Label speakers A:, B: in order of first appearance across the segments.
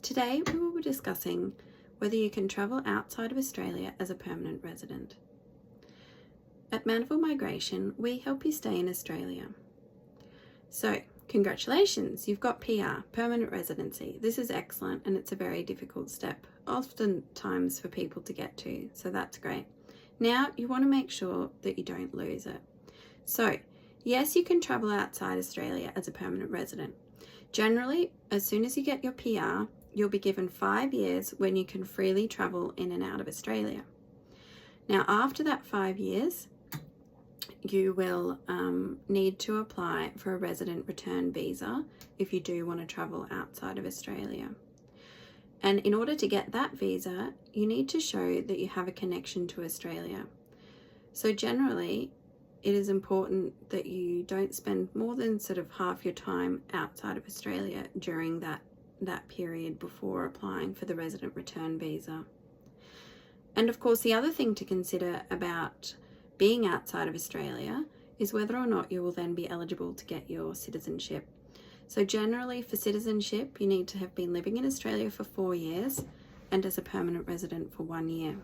A: Today we will be discussing whether you can travel outside of Australia as a permanent resident. At Mandeville Migration, we help you stay in Australia. So, congratulations, you've got PR, permanent residency. This is excellent and it's a very difficult step, oftentimes for people to get to, so that's great. Now, you want to make sure that you don't lose it. So, yes, you can travel outside Australia as a permanent resident. Generally, as soon as you get your PR, you'll be given 5 years when you can freely travel in and out of Australia. Now, after that 5 years, you will need to apply for a resident return visa if you do want to travel outside of Australia. And in order to get that visa, you need to show that you have a connection to Australia. So generally, it is important that you don't spend more than sort of half your time outside of Australia during that period before applying for the resident return visa. And of course, the other thing to consider about being outside of Australia is whether or not you will then be eligible to get your citizenship. So generally for citizenship, you need to have been living in Australia for 4 years and as a permanent resident for 1 year.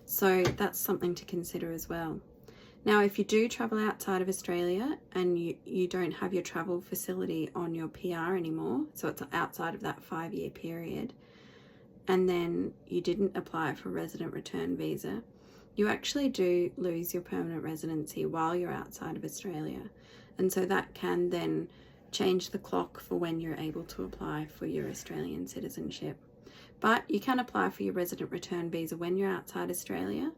A: So that's something to consider as well. Now, if you do travel outside of Australia and you don't have your travel facility on your PR anymore, so it's outside of that 5-year period, and then you didn't apply for a resident return visa, you actually do lose your permanent residency while you're outside of Australia. And so that can then change the clock for when you're able to apply for your Australian citizenship. But you can apply for your resident return visa when you're outside Australia.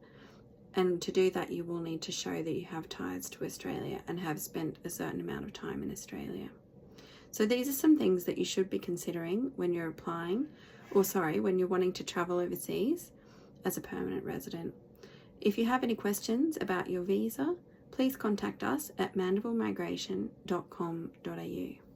A: And to do that, you will need to show that you have ties to Australia and have spent a certain amount of time in Australia. So these are some things that you should be considering when you're applying, when you're wanting to travel overseas as a permanent resident. If you have any questions about your visa, please contact us at mandevillemigration.com.au.